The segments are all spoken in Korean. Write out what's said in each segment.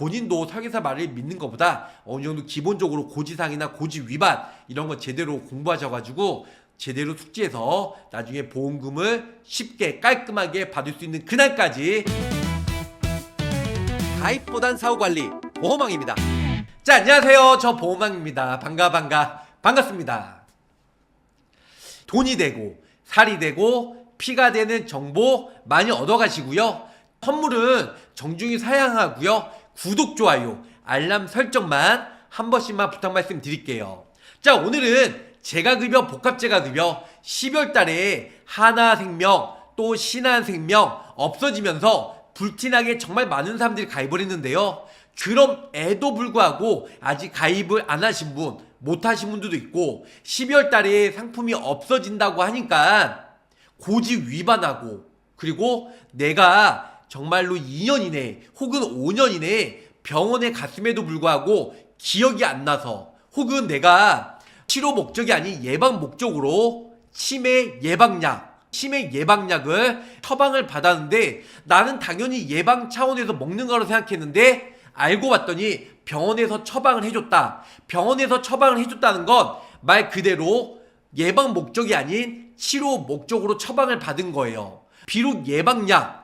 본인도 설계사 말을 믿는 것보다 어느 정도 기본적으로 고지사항이나 고지 위반 이런 거 제대로 공부하셔가지고 제대로 숙지해서 나중에 보험금을 쉽게 깔끔하게 받을 수 있는 그날까지 가입보단 사후관리 보험왕입니다. 자, 안녕하세요. 저 보험왕입니다. 반갑습니다. 돈이 되고 살이 되고 피가 되는 정보 많이 얻어가시고요. 선물은 정중히 사양하고요. 구독, 좋아요, 알람 설정만 한 번씩만 부탁 말씀드릴게요. 자, 오늘은 재가급여, 복합재가급여 12월달에 하나생명 또 신한생명 없어지면서 불티나게 정말 많은 사람들이 가입을 했는데요. 그럼에도 불구하고 아직 가입을 안 하신 분, 못 하신 분들도 있고 12월달에 상품이 없어진다고 하니까 고지 위반하고 그리고 내가 정말로 2년 이내 혹은 5년 이내에 병원에 갔음에도 불구하고 기억이 안 나서 혹은 내가 치료 목적이 아닌 예방 목적으로 치매 예방약을 처방을 받았는데 나는 당연히 예방 차원에서 먹는 거라고 생각했는데 알고 봤더니 병원에서 처방을 해줬다. 병원에서 처방을 해줬다는 건 말 그대로 예방 목적이 아닌 치료 목적으로 처방을 받은 거예요. 비록 예방약,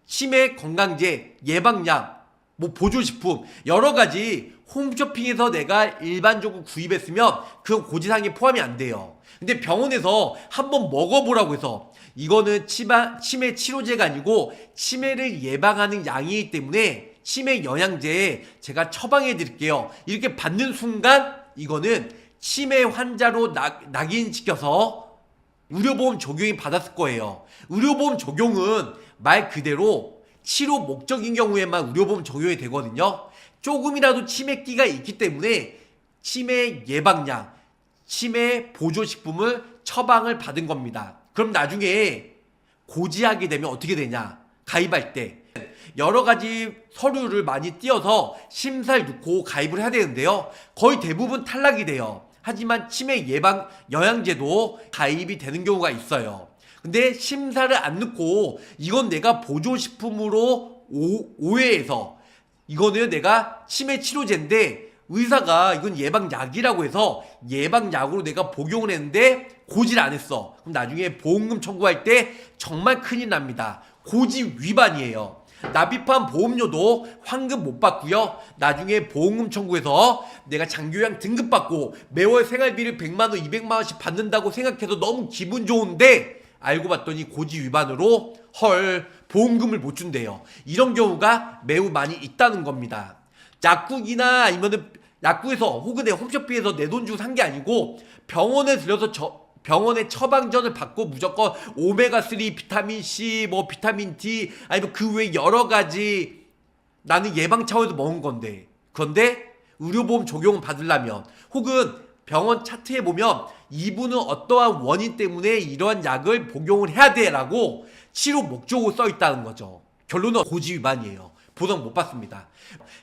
치매 건강제, 예방약, 보조식품 여러 가지 홈쇼핑에서 내가 일반적으로 구입했으면 그건 고지사항에 포함이 안 돼요. 근데 병원에서 한번 먹어보라고 해서 이거는 치매 치료제가 아니고 치매를 예방하는 약이기 때문에 치매 영양제 제가 처방해 드릴게요. 이렇게 받는 순간 이거는 치매 환자로 낙인시켜서 의료보험 적용이 받았을 거예요. 의료보험 적용은 말 그대로 치료 목적인 경우에만 의료보험 적용이 되거든요. 조금이라도 치매기가 있기 때문에 치매 예방약, 치매 보조식품을 처방을 받은 겁니다. 그럼 나중에 고지하게 되면 어떻게 되냐? 가입할 때 여러 가지 서류를 많이 띄어서 심사를 넣고 가입을 해야 되는데요. 거의 대부분 탈락이 돼요. 하지만 치매 예방 영양제도 가입이 되는 경우가 있어요. 근데 심사를 안 넣고 이건 내가 보조식품으로 오해해서 이거는 내가 치매 치료제인데 의사가 이건 예방약이라고 해서 예방약으로 내가 복용을 했는데 고지를 안 했어. 그럼 나중에 보험금 청구할 때 정말 큰일 납니다. 고지 위반이에요. 납입한 보험료도 환급 못 받고요. 나중에 보험금 청구해서 내가 장기요양 등급받고 매월 생활비를 100만원, 200만원씩 받는다고 생각해서 너무 기분 좋은데 알고 봤더니 고지 위반으로 보험금을 못 준대요. 이런 경우가 매우 많이 있다는 겁니다. 약국이나 아니면은 약국에서 혹은 내 홈쇼핑에서 내 돈 주고 산 게 아니고 병원에 들려서 병원에 처방전을 받고 무조건 오메가3, 비타민C, 비타민 D 아니면 그 외에 여러 가지 나는 예방 차원에서 먹은 건데 그런데 의료보험 적용을 받으려면 혹은 병원 차트에 보면 이분은 어떠한 원인 때문에 이러한 약을 복용을 해야 돼 라고 치료 목적으로 써 있다는 거죠. 결론은 고지 위반이에요. 보상 못 받습니다.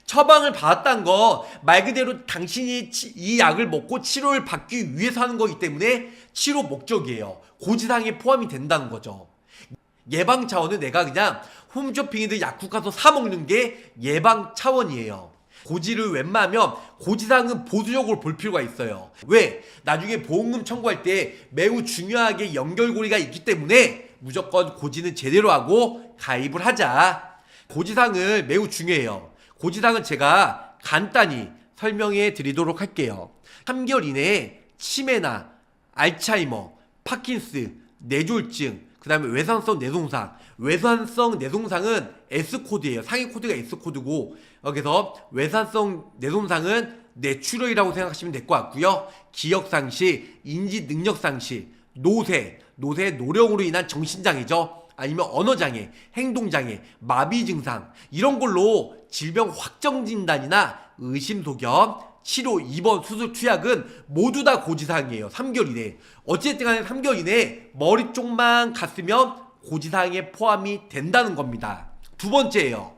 처방을 받았다는 거 말 그대로 당신이 이 약을 먹고 치료를 받기 위해서 하는 거기 때문에 치료 목적이에요. 고지사항에 포함이 된다는 거죠. 예방 차원은 내가 그냥 홈쇼핑이든 약국 가서 사 먹는 게 예방 차원이에요. 고지를 웬만하면 고지사항은 보수적으로 볼 필요가 있어요. 왜? 나중에 보험금 청구할 때 매우 중요하게 연결고리가 있기 때문에 무조건 고지는 제대로 하고 가입을 하자. 고지사항은 매우 중요해요. 고지사항은 제가 간단히 설명해 드리도록 할게요. 3개월 이내에 치매나 알츠하이머, 파킨스, 뇌졸중, 그 다음에 외산성 뇌손상. 외산성 뇌손상은 S코드예요. 상위 코드가 S코드고 그래서 외산성 뇌손상은 뇌출혈이라고 생각하시면 될 것 같고요. 기억상실, 인지능력상실, 노령으로 인한 정신장애죠. 아니면 언어장애, 행동장애, 마비증상 이런 걸로 질병 확정진단이나 의심소견, 치료, 입원, 수술, 투약은 모두 다 고지사항이에요. 3개월 이내에. 어쨌든 간에 3개월 이내에 머리 쪽만 갔으면 고지사항에 포함이 된다는 겁니다. 두 번째예요.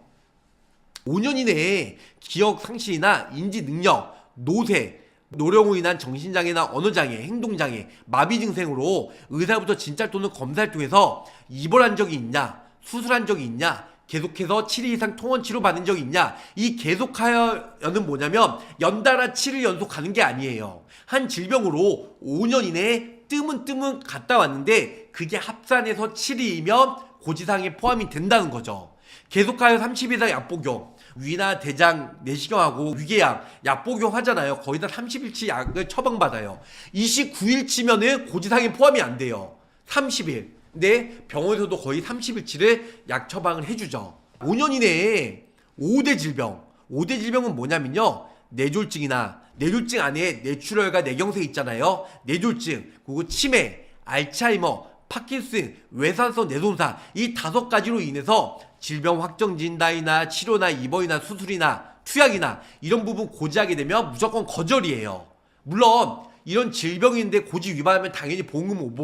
5년 이내에 기억상실이나 인지능력, 노령으로 인한 정신장애나 언어장애, 행동장애, 마비증상으로 의사부터 진찰 또는 검사를 통해서 입원한 적이 있냐, 수술한 적이 있냐, 계속해서 7일 이상 통원 치료 받은 적이 있냐? 이 계속하여는 뭐냐면 연달아 7일 연속 가는 게 아니에요. 한 질병으로 5년 이내에 뜨문뜨문 갔다 왔는데 그게 합산해서 7일이면 고지사항에 포함이 된다는 거죠. 계속하여 30일 이상 약복용, 위나 대장 내시경하고 위궤양 약복용 하잖아요. 거의 다 30일치 약을 처방받아요. 29일치면은 고지사항에 포함이 안 돼요. 30일. 근데 병원에서도 거의 30일치를 약 처방을 해주죠. 5년 이내에 5대 질병. 5대 질병은 뭐냐면요. 뇌졸중이나 뇌졸중 안에 뇌출혈과 뇌경색 있잖아요. 뇌졸중, 그리고 치매, 알츠하이머, 파킨슨, 외산성 뇌손상 이 5가지로 인해서 질병 확정 진단이나 치료나 입원이나 수술이나 투약이나 이런 부분 고지하게 되면 무조건 거절이에요. 물론 이런 질병인데 고지 위반하면 당연히 보험금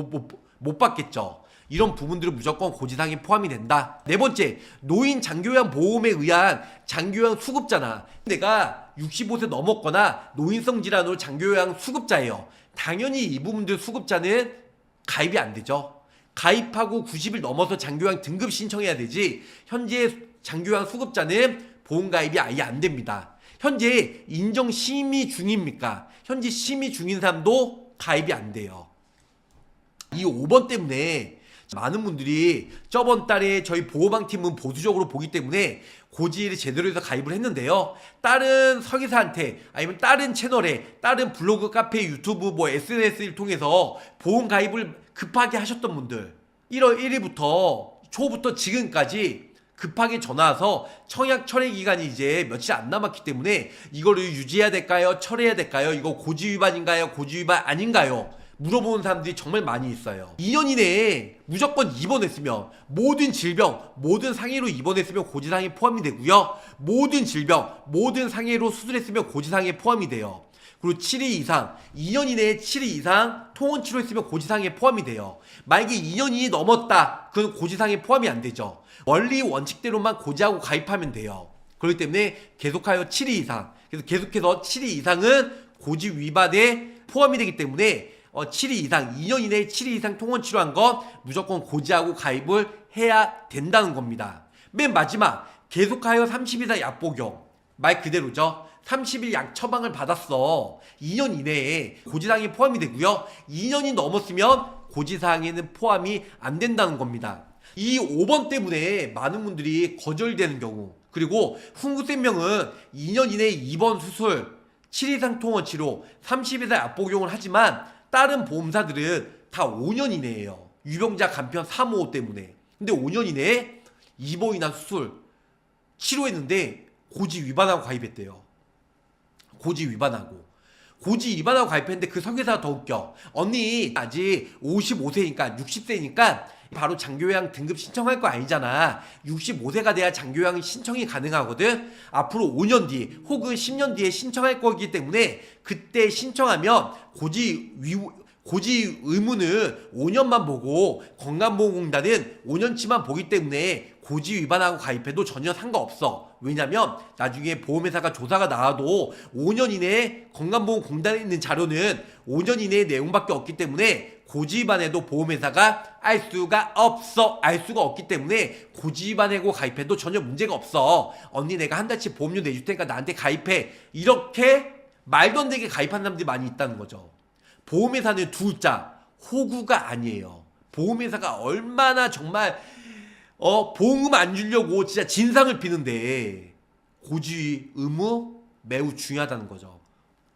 못 받겠죠. 이런 부분들은 무조건 고지사항에 포함이 된다. 네 번째, 노인 장기요양 보험에 의한 장기요양 수급자나 내가 65세 넘었거나 노인성 질환으로 장기요양 수급자예요. 당연히 이 부분들 수급자는 가입이 안 되죠. 가입하고 90일 넘어서 장기요양 등급 신청해야 되지 현재 장기요양 수급자는 보험 가입이 아예 안 됩니다. 현재 인정 심의 중입니까? 현재 심의 중인 사람도 가입이 안 돼요. 이 5번 때문에 많은 분들이 저번 달에 저희 보호방팀은 보수적으로 보기 때문에 고지를 제대로 해서 가입을 했는데요. 다른 설계사한테 아니면 다른 채널에 다른 블로그, 카페, 유튜브, SNS를 통해서 보험 가입을 급하게 하셨던 분들 1월 1일부터 초부터 지금까지 급하게 전화 와서 청약 철회 기간이 이제 며칠 안 남았기 때문에 이거를 유지해야 될까요? 철회해야 될까요? 이거 고지 위반인가요? 고지 위반 아닌가요? 물어보는 사람들이 정말 많이 있어요. 2년 이내에 무조건 입원했으면 모든 질병, 모든 상해로 입원했으면 고지사항에 포함이 되고요. 모든 질병, 모든 상해로 수술했으면 고지사항에 포함이 돼요. 그리고 7일 이상, 2년 이내에 7일 이상 통원 치료했으면 고지사항에 포함이 돼요. 만약에 2년이 넘었다, 그건 고지사항에 포함이 안 되죠. 원리 원칙대로만 고지하고 가입하면 돼요. 그렇기 때문에 계속하여 7일 이상, 그래서 계속해서 7일 이상은 고지 위반에 포함이 되기 때문에 7일 이상, 2년 이내에 7일 이상 통원 치료한 건 무조건 고지하고 가입을 해야 된다는 겁니다. 맨 마지막, 계속하여 30일 이상 약 복용. 말 그대로죠. 30일 약 처방을 받았어. 2년 이내에 고지사항에 포함이 되고요. 2년이 넘었으면 고지사항에는 포함이 안 된다는 겁니다. 이 5번 때문에 많은 분들이 거절되는 경우, 그리고 훈구생명은 2년 이내에 입원 수술, 7일 이상 통원 치료, 30일 이상 약 복용을 하지만 다른 보험사들은 다 5년 이내예요. 유병자 간편 355 때문에. 근데 5년 이내에 입원이나 수술 치료했는데 고지 위반하고 가입했대요. 고지 위반하고 가입했는데 그 설계사가 더 웃겨. 언니 아직 55세니까 60세니까 바로 장기요양 등급 신청할 거 아니잖아. 65세가 돼야 장기요양 신청이 가능하거든. 앞으로 5년 뒤 혹은 10년 뒤에 신청할 거기 때문에 그때 신청하면 고지 의무는 5년만 보고 건강보험공단은 5년치만 보기 때문에 고지 위반하고 가입해도 전혀 상관없어. 왜냐면 나중에 보험회사가 조사가 나와도 5년 이내에 건강보험공단에 있는 자료는 5년 이내의 내용밖에 없기 때문에 고지 위반해도 보험회사가 알 수가 없기 때문에 고지 위반하고 가입해도 전혀 문제가 없어. 언니 내가 한 달치 보험료 내줄 테니까 나한테 가입해. 이렇게 말도 안 되게 가입한 사람들이 많이 있다는 거죠. 보험회사는 둘자 호구가 아니에요. 보험회사가 얼마나 정말 보험금 안 주려고 진짜 진상을 피는데 고지 의무 매우 중요하다는 거죠.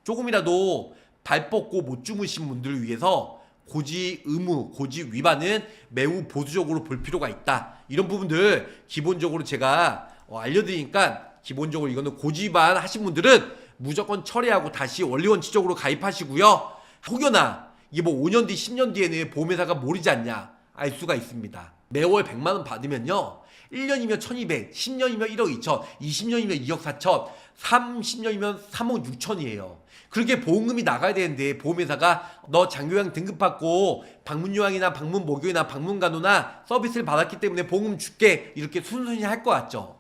조금이라도 발 뻗고 못 주무신 분들을 위해서 고지 의무, 고지 위반은 매우 보수적으로 볼 필요가 있다. 이런 부분들 기본적으로 제가 알려드리니까 기본적으로 이거는 고지 위반 하신 분들은 무조건 철회하고 다시 원리원칙적으로 가입하시고요. 혹여나 이게 5년 뒤 10년 뒤에는 보험회사가 모르지 않냐 알 수가 있습니다. 매월 100만원 받으면요 1년이면 1200, 10년이면 1억 2천, 20년이면 2억 4천, 30년이면 3억 6천이에요. 그렇게 보험금이 나가야 되는데 보험회사가 너 장기요양 등급받고 방문요양이나 방문목욕이나 방문간호나 서비스를 받았기 때문에 보험금 줄게 이렇게 순순히 할 것 같죠.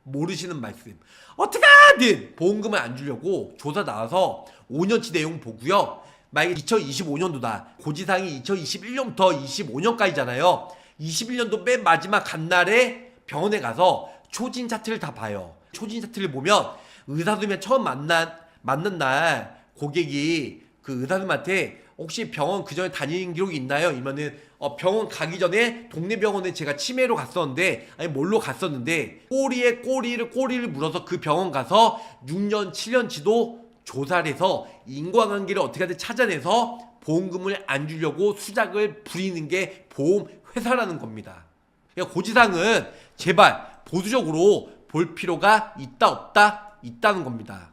모르시는 말씀. 어떻게든 보험금을 안 주려고 조사 나와서 5년치 내용 보고요. 만약에 2025년도다. 고지사항이 2021년부터 25년까지잖아요. 21년도 맨 마지막 간날에 병원에 가서 초진 차트를 다 봐요. 초진 차트를 보면 의사 선생님이 처음 만난 날 고객이 그 의사 선생님한테 혹시 병원 그 전에 다닌 기록이 있나요? 이러면은 병원 가기 전에 동네 병원에 제가 치매로 갔었는데 아니 뭘로 갔었는데 꼬리를 물어서 그 병원 가서 6년 7년치도 조사를 해서 인과관계를 어떻게 하든 찾아내서 보험금을 안 주려고 수작을 부리는 게 보험 회사라는 겁니다. 그러니까 고지상은 제발 보수적으로 볼 필요가 있다 없다 있다는 겁니다.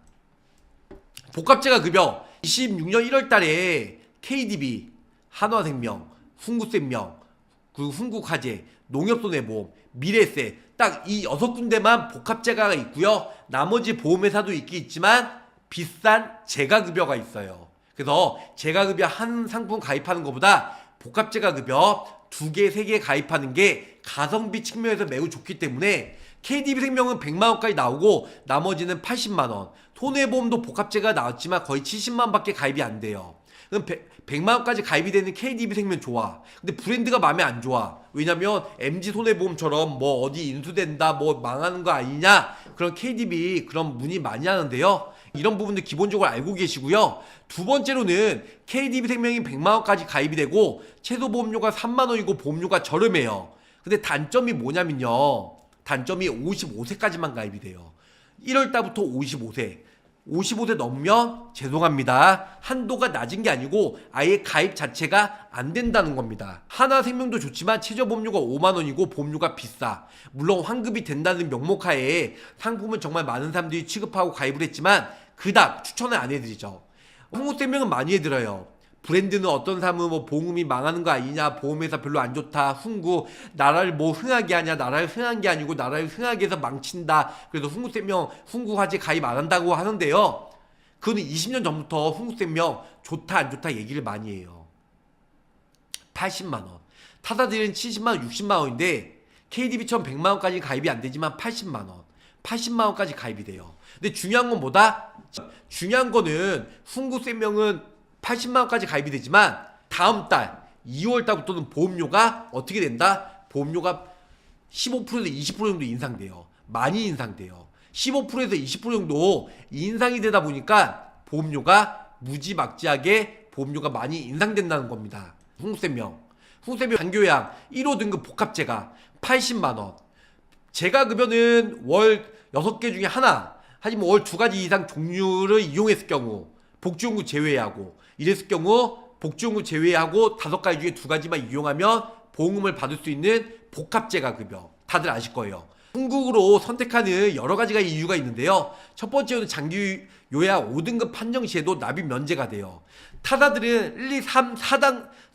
복합재가 급여 26년 1월 달에 KDB, 한화생명, 흥국생명, 그리고 흥국화재, 농협손해보험, 미래세 딱 이 6군데만 복합재가가 있고요. 나머지 보험회사도 있긴 있지만 비싼 재가급여가 있어요. 그래서 재가급여 한 상품 가입하는 것보다 복합재가급여 2개, 3개 가입하는 게 가성비 측면에서 매우 좋기 때문에 KDB생명은 100만원까지 나오고 나머지는 80만원, 손해보험도 복합재가 나왔지만 거의 70만원밖에 가입이 안 돼요. 그럼 100만원까지 가입이 되는 KDB생명 좋아. 근데 브랜드가 마음에 안 좋아. 왜냐면 MG손해보험처럼 뭐 어디 인수된다 뭐 망하는 거 아니냐 그런 KDB 그런 문의 많이 하는데요. 이런 부분들 기본적으로 알고 계시고요. 두 번째로는 KDB생명이 100만원까지 가입이 되고 최소 보험료가 3만원이고 보험료가 저렴해요. 근데 단점이 뭐냐면요. 단점이 55세까지만 가입이 돼요. 1월달부터 55세 넘으면 죄송합니다. 한도가 낮은 게 아니고 아예 가입 자체가 안 된다는 겁니다. 하나생명도 좋지만 최저보험료가 5만원이고 보험료가 비싸. 물론 환급이 된다는 명목하에 상품은 정말 많은 사람들이 취급하고 가입을 했지만 그닥 추천을 안 해드리죠. 흥국생명은 많이 해드려요. 브랜드는 어떤 사람은 뭐 보험이 망하는 거 아니냐, 보험회사 별로 안 좋다, 흥국 나라를 뭐 흥하게 하냐, 나라를 흥한 게 아니고 나라를 흥하게 해서 망친다. 그래서 흥국생명, 흥국화재 가입 안 한다고 하는데요. 그거는 20년 전부터 흥국생명 좋다 안 좋다 얘기를 많이 해요. 80만원. 타사들은 70만원, 60만원인데 KDB처럼 100만원까지 가입이 안 되지만 80만원까지 가입이 돼요. 근데 중요한 건 뭐다? 중요한 거는 흥국생명은 80만원까지 가입이 되지만 다음 달 2월달부터는 보험료가 어떻게 된다? 보험료가 15%에서 20% 정도 인상돼요. 많이 인상돼요. 15%에서 20% 정도 인상이 되다 보니까 보험료가 무지막지하게 보험료가 많이 인상된다는 겁니다. 흥국생명 장교양 1호 등급 복합재가 80만원. 재가급여는 월 6개 중에 하나 하지만 월 2가지 이상 종류를 이용했을 경우 복지용구 제외하고 이랬을 경우 복지용구 제외하고 5가지 중에 2가지만 이용하면 보험금을 받을 수 있는 복합재가급여 다들 아실 거예요. 흥국으로 선택하는 여러 가지가 이유가 있는데요. 첫 번째로는 장기 요약 5등급 판정 시에도 납입 면제가 돼요. 타사들은 1, 2, 3,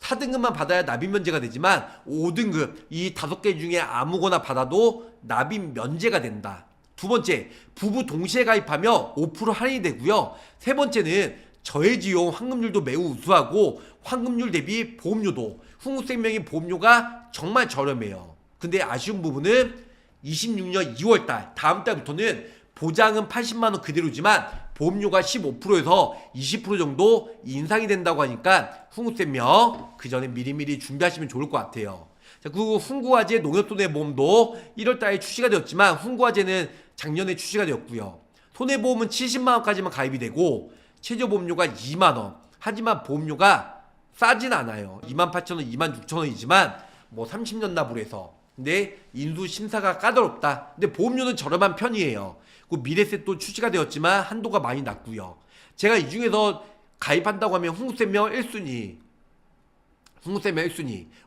4등급만 받아야 납입 면제가 되지만 5등급 이 5개 중에 아무거나 받아도 납입 면제가 된다. 두 번째, 부부 동시에 가입하며 5% 할인이 되고요. 세 번째는 저해지용 환급률도 매우 우수하고 환급률 대비 보험료도 흥국생명의 보험료가 정말 저렴해요. 근데 아쉬운 부분은 26년 2월달 다음 달부터는 보장은 80만원 그대로지만 보험료가 15%에서 20% 정도 인상이 된다고 하니까 흥국생명 그 전에 미리미리 준비하시면 좋을 것 같아요. 자, 그리고 흥국화재 농협손해보험도 1월달에 출시가 되었지만 흥국화재는 작년에 출시가 되었고요. 손해보험은 70만원까지만 가입이 되고 최저보험료가 2만원. 하지만 보험료가 싸진 않아요. 28,000원, 26,000원이지만 뭐 30년 납으로 해서. 근데 인수심사가 까다롭다. 근데 보험료는 저렴한 편이에요. 그 미래세 또 출시가 되었지만 한도가 많이 낮고요. 제가 이 중에서 가입한다고 하면 흥국생명 1순위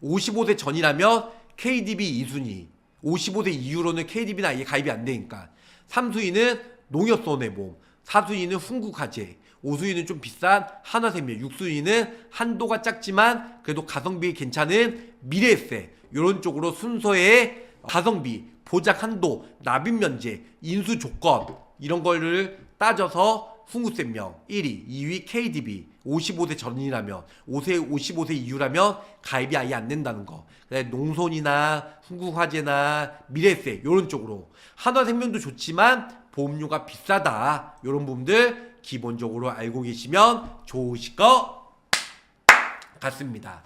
55세 전이라면 KDB 2순위 55세 이후로는 KDB는 아예 가입이 안 되니까 3순위는 농협손해보험 4순위는 흥국화재 5순위는 좀 비싼 한화생명 6순위는 한도가 작지만 그래도 가성비 괜찮은 미래세 이런 쪽으로 순서의 가성비, 보장 한도, 납입 면제, 인수 조건 이런 거를 따져서 흥국생명 1위, 2위 KDB 55세 전이라면 55세 이후라면 가입이 아예 안 된다는 거. 농손이나 흥국화재나 미래세 이런 쪽으로 한화생명도 좋지만 보험료가 비싸다 이런 부분들 기본적으로 알고 계시면 좋으실 것 같습니다.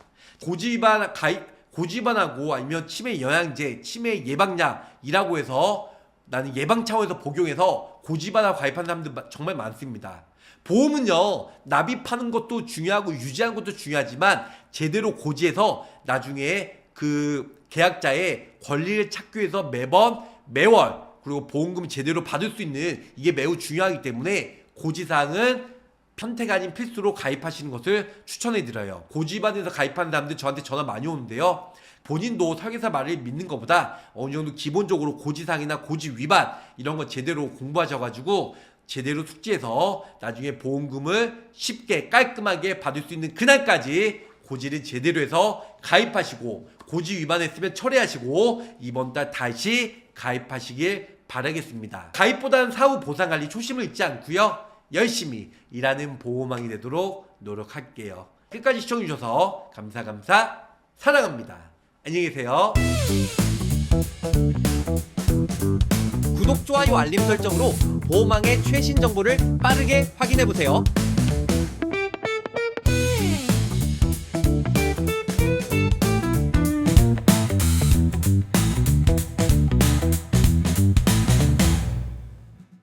고지반하고 아니면 치매 영양제, 치매 예방약이라고 해서 나는 예방 차원에서 복용해서 고지반하고 가입하는 사람들 정말 많습니다. 보험은요, 납입하는 것도 중요하고 유지하는 것도 중요하지만 제대로 고지해서 나중에 그 계약자의 권리를 찾기 위해서 매월 그리고 보험금 제대로 받을 수 있는 이게 매우 중요하기 때문에 고지사항은 편택 아닌 필수로 가입하시는 것을 추천해드려요. 고지반에서 가입하는 사람들 저한테 전화 많이 오는데요. 본인도 설계사 말을 믿는 것보다 어느 정도 기본적으로 고지사항이나 고지 위반 이런 거 제대로 공부하셔가지고 제대로 숙지해서 나중에 보험금을 쉽게 깔끔하게 받을 수 있는 그날까지 고지를 제대로 해서 가입하시고 고지 위반했으면 철회하시고 이번 달 다시 가입하시길 바라겠습니다. 가입보다는 사후 보상관리 초심을 잃지 않고요. 열심히 일하는 보호망이 되도록 노력할게요. 끝까지 시청해주셔서 감사 사랑합니다. 안녕히 계세요. 구독, 좋아요, 알림 설정으로 보호망의 최신 정보를 빠르게 확인해보세요.